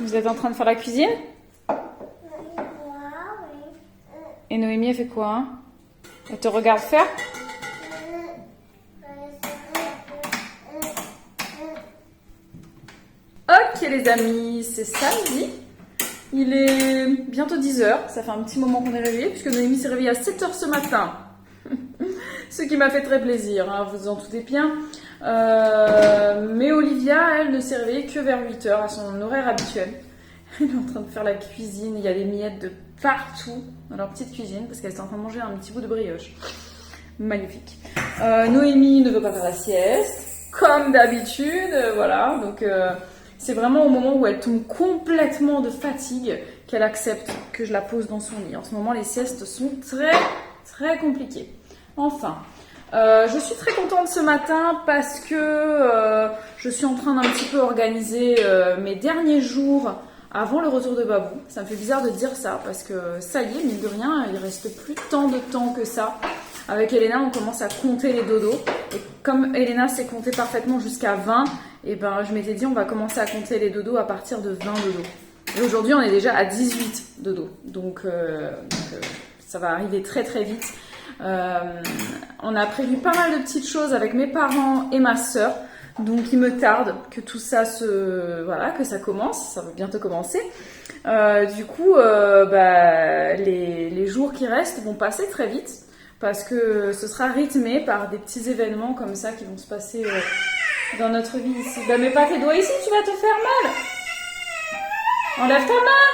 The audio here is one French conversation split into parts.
Vous êtes en train de faire la cuisine? Et Noémie, elle fait quoi, hein? Elle te regarde faire? Ok les amis, c'est samedi. Il est bientôt 10h. Ça fait un petit moment qu'on est réveillés puisque Noémie s'est réveillée à 7h ce matin. Ce qui m'a fait très plaisir, hein, vous en doutez bien. Mais Olivia, elle ne s'est réveillée que vers 8h à son horaire habituel. Elle est en train de faire la cuisine. Il y a des miettes de partout dans leur petite cuisine parce qu'elle est en train de manger un petit bout de brioche. Magnifique. Noémie ne veut pas faire la sieste, comme d'habitude. Voilà, donc c'est vraiment au moment où elle tombe complètement de fatigue qu'elle accepte que je la pose dans son lit. En ce moment, les siestes sont très, très compliquées. Enfin, je suis très contente ce matin parce que je suis en train d'un petit peu organiser mes derniers jours avant le retour de Babou. Ça me fait bizarre de dire ça parce que ça y est, mine de rien, il reste plus tant de temps que ça. Avec Elena, on commence à compter les dodos. Et comme Elena sait compter parfaitement jusqu'à 20, et ben, je m'étais dit on va commencer à compter les dodos à partir de 20 dodos. Et aujourd'hui, on est déjà à 18 dodos. Donc ça va arriver très très vite. On a prévu pas mal de petites choses avec mes parents et ma sœur. Donc il me tarde que tout ça que ça commence, ça va bientôt commencer. Du coup, les jours qui restent vont passer très vite parce que ce sera rythmé par des petits événements comme ça qui vont se passer dans notre vie ici. Bah mets pas tes doigts ici, tu vas te faire mal. Enlève ta main.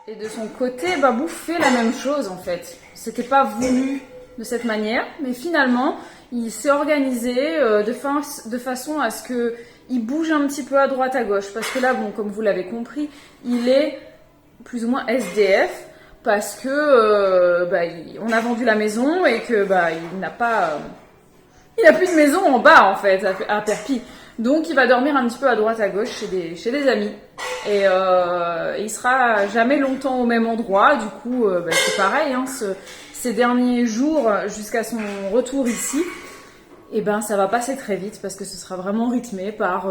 Et de son côté, Babou fait la même chose en fait. C'était pas voulu de cette manière, mais finalement, il s'est organisé de façon à ce qu'il bouge un petit peu à droite à gauche. Parce que là, bon, comme vous l'avez compris, il est plus ou moins SDF parce que on a vendu la maison et que il n'a plus de maison en bas en fait à Perpignan. Donc il va dormir un petit peu à droite à gauche chez des amis. Et il sera jamais longtemps au même endroit. Du coup, c'est pareil, hein, ces derniers jours jusqu'à son retour ici, et ben ça va passer très vite parce que ce sera vraiment rythmé par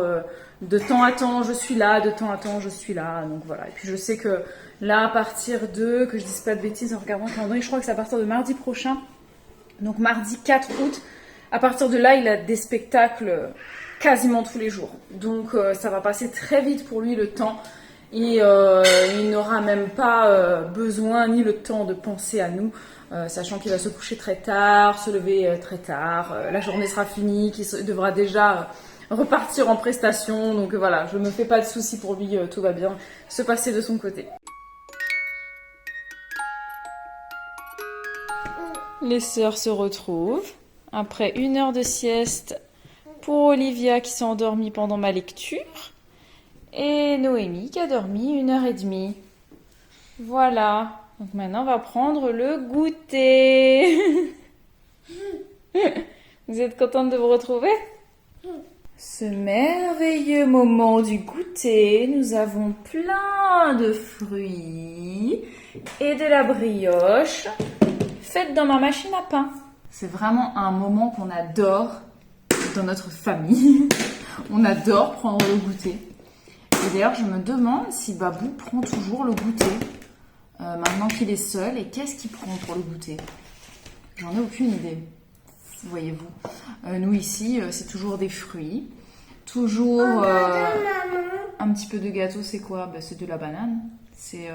de temps à temps je suis là, de temps à temps je suis là. Donc voilà. Et puis je sais que là à partir que je dise pas de bêtises en regardant le calendrier, je crois que c'est à partir de mardi prochain. Donc mardi 4 août, à partir de là, il a des spectacles quasiment tous les jours. Donc ça va passer très vite pour lui le temps. Et il n'aura même pas besoin ni le temps de penser à nous, sachant qu'il va se coucher très tard, se lever très tard, la journée sera finie, qu'il devra déjà repartir en prestation. Donc voilà, je me fais pas de soucis pour lui, tout va bien se passer de son côté. Les sœurs se retrouvent après 1 heure de sieste pour Olivia qui s'est endormie pendant ma lecture. Et Noémie qui a dormi 1h30. Voilà. Donc maintenant, on va prendre le goûter. Vous êtes contente de vous retrouver? Ce merveilleux moment du goûter, nous avons plein de fruits et de la brioche faite dans ma machine à pain. C'est vraiment un moment qu'on adore dans notre famille. On adore prendre le goûter. Et d'ailleurs, je me demande si Babou prend toujours le goûter maintenant qu'il est seul. Et qu'est-ce qu'il prend pour le goûter? J'en ai aucune idée, voyez-vous. Nous ici, c'est toujours des fruits. Toujours un petit peu de gâteau, c'est quoi? C'est de la banane. C'est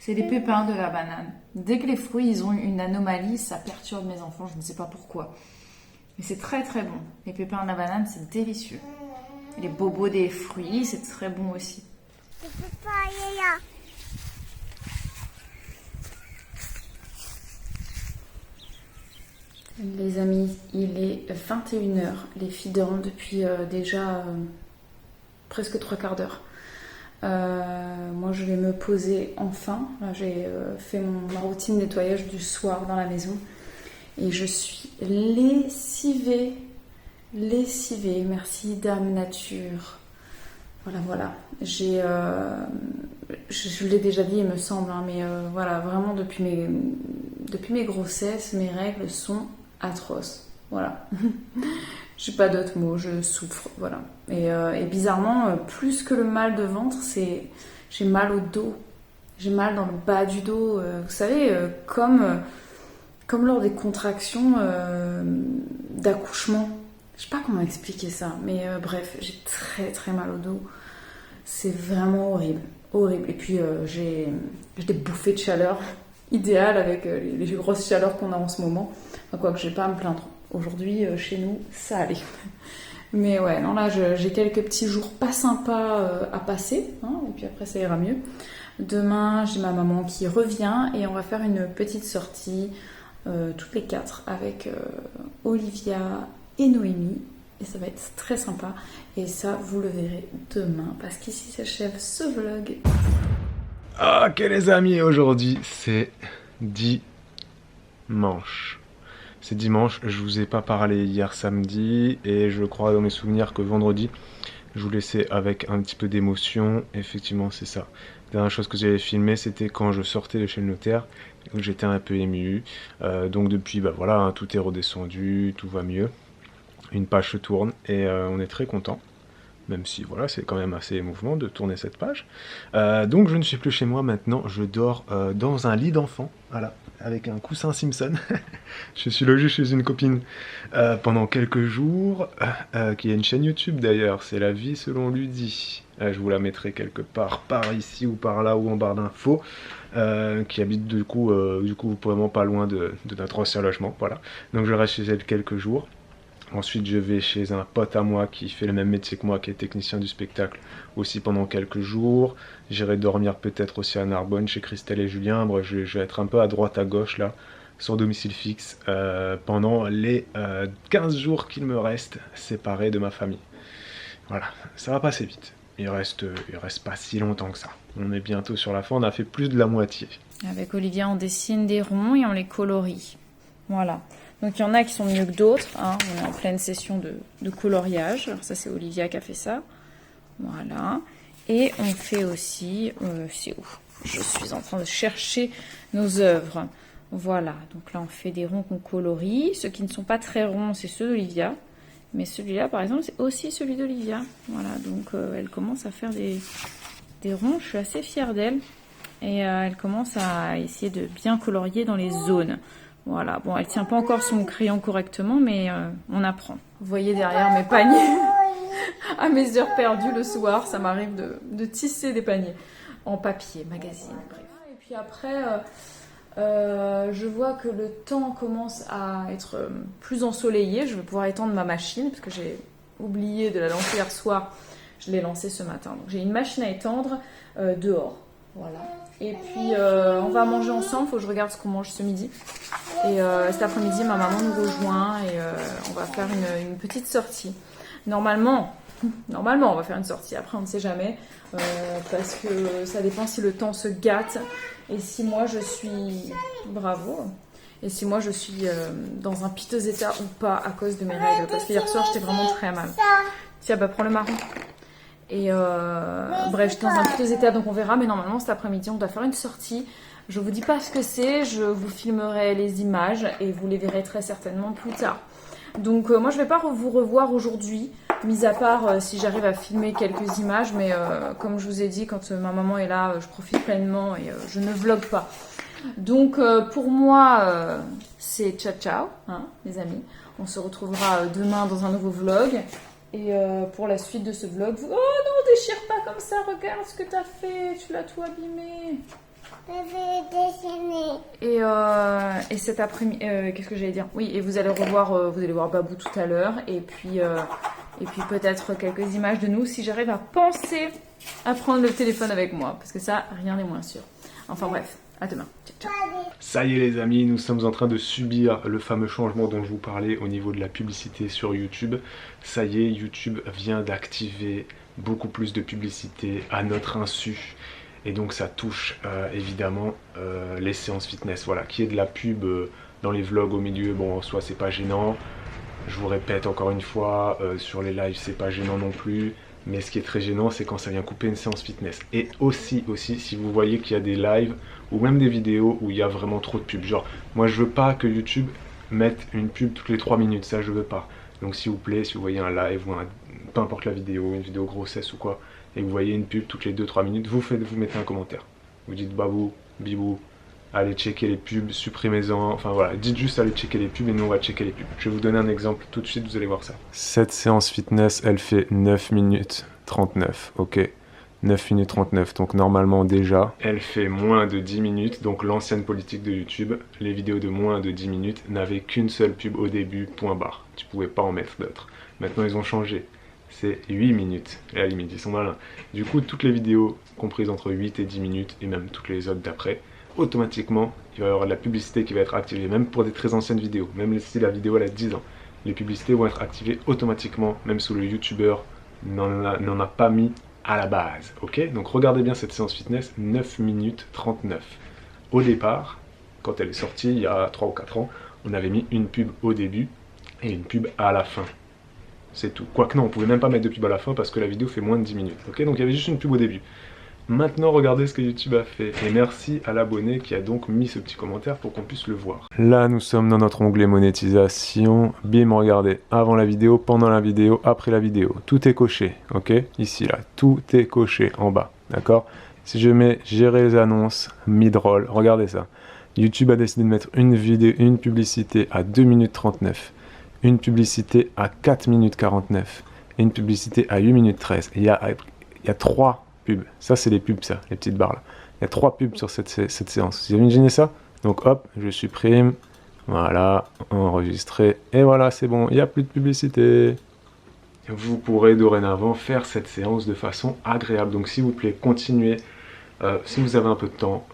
les pépins de la banane. Dès que les fruits ils ont une anomalie, ça perturbe mes enfants, je ne sais pas pourquoi. Mais c'est très très bon. Les pépins de la banane, c'est délicieux. Les bobos des fruits, c'est très bon aussi. Les amis, il est 21h. Les filles dorment depuis déjà presque 3/4 d'heure. Moi, je vais me poser enfin. Là, j'ai fait ma routine nettoyage du soir dans la maison. Et je suis lessivée. Merci Dame Nature. Voilà. Je l'ai déjà dit, il me semble, hein, mais voilà, vraiment depuis mes grossesses, mes règles sont atroces. Voilà. J'ai pas d'autres mots, je souffre, voilà. Et bizarrement, plus que le mal de ventre, j'ai mal au dos. J'ai mal dans le bas du dos. Vous savez, comme lors des contractions d'accouchement. Je sais pas comment expliquer ça, mais bref, j'ai très très mal au dos. C'est vraiment horrible, horrible. Et puis j'ai des bouffées de chaleur idéales avec les grosses chaleurs qu'on a en ce moment. Enfin, quoi que j'ai pas à me plaindre. Aujourd'hui, chez nous, ça allait. Mais ouais, non, là, j'ai quelques petits jours pas sympas à passer, hein, et puis après, ça ira mieux. Demain, j'ai ma maman qui revient et on va faire une petite sortie, toutes les quatre, avec Olivia et Noémie. Et ça va être très sympa. Et ça, vous le verrez demain, parce qu'ici s'achève ce vlog. Ah, ok les amis, aujourd'hui, c'est dimanche. C'est dimanche, je vous ai pas parlé hier samedi et je crois dans mes souvenirs que vendredi, je vous laissais avec un petit peu d'émotion. Effectivement, c'est ça. La dernière chose que j'avais filmé, c'était quand je sortais de chez le notaire, où j'étais un peu ému. Donc depuis, bah voilà, hein, tout est redescendu, tout va mieux. Une page se tourne et on est très content. Même si voilà, c'est quand même assez émouvant de tourner cette page. Donc je ne suis plus chez moi maintenant, je dors dans un lit d'enfant, voilà, avec un coussin Simpson. Je suis logé chez une copine pendant quelques jours, qui a une chaîne YouTube d'ailleurs, c'est La Vie selon Ludie. Je vous la mettrai quelque part, par ici ou par là ou en barre d'infos. Qui habite du coup vraiment pas loin de notre ancien logement, voilà. Donc je reste chez elle quelques jours. Ensuite, je vais chez un pote à moi qui fait le même métier que moi, qui est technicien du spectacle, aussi pendant quelques jours. J'irai dormir peut-être aussi à Narbonne, chez Christelle et Julien. Bref, je vais être un peu à droite, à gauche, là, sans domicile fixe, pendant les 15 jours qu'il me reste, séparés de ma famille. Voilà, ça va passer vite. Il reste pas si longtemps que ça. On est bientôt sur la fin, on a fait plus de la moitié. Avec Olivia, on dessine des ronds et on les colorie. Voilà. Donc il y en a qui sont mieux que d'autres, hein. On est en pleine session de coloriage. Alors ça c'est Olivia qui a fait ça. Voilà. Et on fait aussi, c'est où? Je suis en train de chercher nos œuvres. Voilà, donc là on fait des ronds qu'on colorie. Ceux qui ne sont pas très ronds, c'est ceux d'Olivia. Mais celui-là par exemple, c'est aussi celui d'Olivia. Voilà, donc elle commence à faire des ronds, je suis assez fière d'elle. Et elle commence à essayer de bien colorier dans les zones. Voilà, bon, elle tient pas encore son crayon correctement, mais on apprend. Vous voyez derrière mes paniers. À mes heures perdues le soir, ça m'arrive de tisser des paniers en papier, magazine, bref. Et puis après, je vois que le temps commence à être plus ensoleillé. Je vais pouvoir étendre ma machine, parce que j'ai oublié de la lancer hier soir. Je l'ai lancée ce matin. Donc j'ai une machine à étendre dehors. Voilà. Et puis on va manger ensemble, il faut que je regarde ce qu'on mange ce midi. Et cet après-midi, ma maman nous rejoint et on va faire une petite sortie. Normalement, on va faire une sortie. Après, on ne sait jamais parce que ça dépend si le temps se gâte et si moi je suis... Bravo. Et si moi je suis dans un piteux état ou pas à cause de mes règles. Parce qu'hier soir, j'étais vraiment très mal. Tiens, bah prends le marron. Et bref, j'étais dans un piteux état, donc on verra. Mais normalement, cet après-midi, on doit faire une sortie. Je vous dis pas ce que c'est, je vous filmerai les images et vous les verrez très certainement plus tard. Donc moi, je vais pas vous revoir aujourd'hui, mis à part si j'arrive à filmer quelques images. Mais comme je vous ai dit, quand ma maman est là, je profite pleinement et je ne vlog pas. Donc pour moi, c'est ciao ciao, hein, les amis. On se retrouvera demain dans un nouveau vlog. Et pour la suite de ce vlog, oh non, déchire pas comme ça, regarde ce que t'as fait, tu l'as tout abîmé. Et cet après-midi, qu'est-ce que j'allais dire? Oui, et vous allez voir Babou tout à l'heure, et puis peut-être quelques images de nous si j'arrive à penser à prendre le téléphone avec moi, parce que ça, rien n'est moins sûr. Enfin bref. À demain. Ciao, ciao. Ça y est les amis, nous sommes en train de subir le fameux changement dont je vous parlais au niveau de la publicité sur YouTube. Ça y est, YouTube vient d'activer beaucoup plus de publicité à notre insu. Et donc ça touche évidemment les séances fitness. Voilà, qu'il y ait de la pub dans les vlogs au milieu, bon en soi c'est pas gênant. Je vous répète encore une fois, sur les lives c'est pas gênant non plus. Mais ce qui est très gênant, c'est quand ça vient couper une séance fitness. Et aussi, si vous voyez qu'il y a des lives ou même des vidéos où il y a vraiment trop de pubs. Genre, moi je veux pas que YouTube mette une pub toutes les 3 minutes, ça je veux pas. Donc s'il vous plaît, si vous voyez un live ou peu importe la vidéo, une vidéo grossesse ou quoi, et que vous voyez une pub toutes les 2-3 minutes, vous mettez un commentaire. Vous dites babou, bibou, allez checker les pubs, supprimez-en, enfin voilà, dites juste allez checker les pubs et nous on va checker les pubs. Je vais vous donner un exemple tout de suite, vous allez voir ça. Cette séance fitness, elle fait 9 minutes 39, ok, 9 minutes 39, donc normalement déjà, elle fait moins de 10 minutes, donc l'ancienne politique de YouTube, les vidéos de moins de 10 minutes n'avaient qu'une seule pub au début, point barre, tu pouvais pas en mettre d'autres. Maintenant ils ont changé, c'est 8 minutes, et à la limite ils sont malins. Du coup toutes les vidéos comprises entre 8 et 10 minutes, et même toutes les autres d'après, automatiquement il va y avoir de la publicité qui va être activée, même pour des très anciennes vidéos, même si la vidéo elle a 10 ans. Les publicités vont être activées automatiquement, même si le youtubeur n'en a pas mis à la base, ok? Donc regardez bien cette séance fitness, 9 minutes 39. Au départ, quand elle est sortie, il y a 3 ou 4 ans, on avait mis une pub au début et une pub à la fin. C'est tout. Quoique non, on pouvait même pas mettre de pub à la fin parce que la vidéo fait moins de 10 minutes, ok? Donc il y avait juste une pub au début. Maintenant, regardez ce que YouTube a fait. Et merci à l'abonné qui a donc mis ce petit commentaire pour qu'on puisse le voir. Là, nous sommes dans notre onglet monétisation. Bim, regardez. Avant la vidéo, pendant la vidéo, après la vidéo. Tout est coché, ok? Ici, là. Tout est coché en bas, d'accord? Si je mets gérer les annonces, mid-roll, regardez ça. YouTube a décidé de mettre une publicité à 2 minutes 39. Une publicité à 4 minutes 49. Et une publicité à 8 minutes 13. Et il y a 3 pubs. Ça, c'est les pubs, ça, les petites barres là. Il y a 3 pubs sur cette séance. Vous imaginez ça? Donc hop, je supprime. Voilà, enregistrer. Et voilà, c'est bon, il n'y a plus de publicité. Vous pourrez dorénavant faire cette séance de façon agréable. Donc s'il vous plaît, continuez. Si vous avez un peu de temps,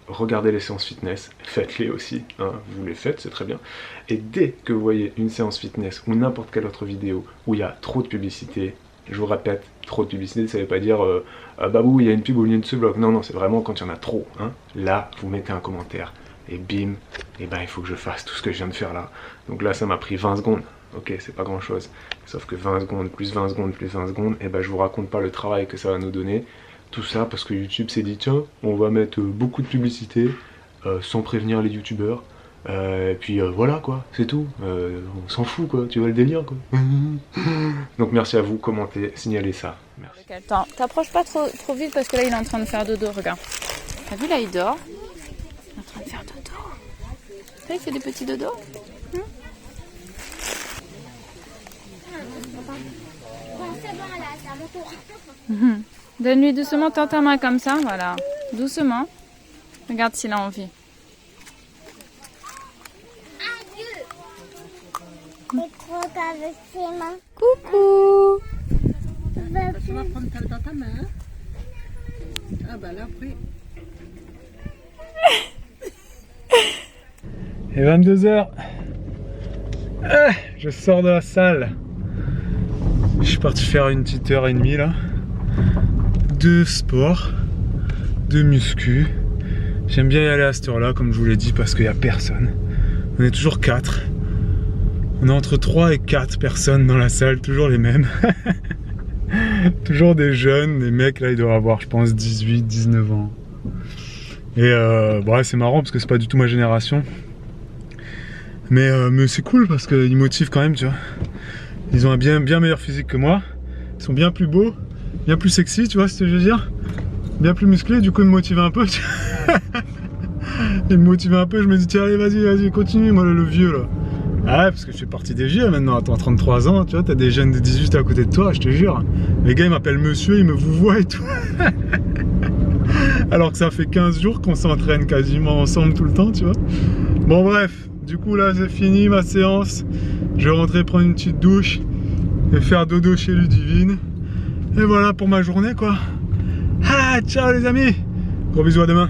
regardez les séances fitness, faites-les aussi, hein, vous les faites, c'est très bien. Et dès que vous voyez une séance fitness ou n'importe quelle autre vidéo où il y a trop de publicité, je vous répète, trop de publicité, ça ne veut pas dire babou, il y a une pub au milieu de ce bloc. Non, non, c'est vraiment quand il y en a trop. Hein. Là, vous mettez un commentaire et bim, et ben il faut que je fasse tout ce que je viens de faire là. Donc là, ça m'a pris 20 secondes. Ok, c'est pas grand chose. Sauf que 20 secondes, plus 20 secondes, plus 20 secondes, et ben je vous raconte pas le travail que ça va nous donner. Tout ça parce que YouTube s'est dit tiens, on va mettre beaucoup de publicité sans prévenir les youtubeurs. Et puis voilà quoi, c'est tout. On s'en fout quoi, tu vois le délire quoi. Donc merci à vous, commentez, signalez ça. Merci. Attends, t'approches pas trop vite parce que là il est en train de faire dodo, regarde. T'as vu là il dort. Il est en train de faire dodo. Là il fait des petits dodos. Donne-lui doucement, tends ta main comme ça, voilà. Doucement. Regarde s'il a envie. Avec ses mains. Coucou. Tu vas prendre dans ta main. Ah bah là après. Et 22h. Je sors de la salle. Je suis parti faire une petite heure et demie là. De sport. De muscu. J'aime bien y aller à cette heure là comme je vous l'ai dit parce qu'il n'y a personne. On est toujours 4. On est entre 3 et 4 personnes dans la salle, toujours les mêmes. Toujours des jeunes, des mecs là ils doivent avoir je pense 18, 19 ans. Et bon, c'est marrant parce que c'est pas du tout ma génération. Mais c'est cool parce qu'ils motivent quand même, tu vois. Ils ont un bien meilleur physique que moi. Ils sont bien plus beaux, bien plus sexy, tu vois ce que je veux dire. Bien plus musclés, du coup ils me motivent un peu. Ils me motivent un peu, je me dis tiens allez vas-y, continue, moi le vieux là. Ah ouais, parce que je fais partie des vieux maintenant, attends, 33 ans, tu vois, t'as des jeunes de 18 à côté de toi, je te jure. Les gars, ils m'appellent monsieur, ils me vouvoient et tout. Alors que ça fait 15 jours qu'on s'entraîne quasiment ensemble tout le temps, tu vois. Bon bref, du coup là, j'ai fini ma séance. Je vais rentrer prendre une petite douche et faire dodo chez Ludivine. Et voilà pour ma journée, quoi. Ah, ciao les amis. Gros bisous, à demain.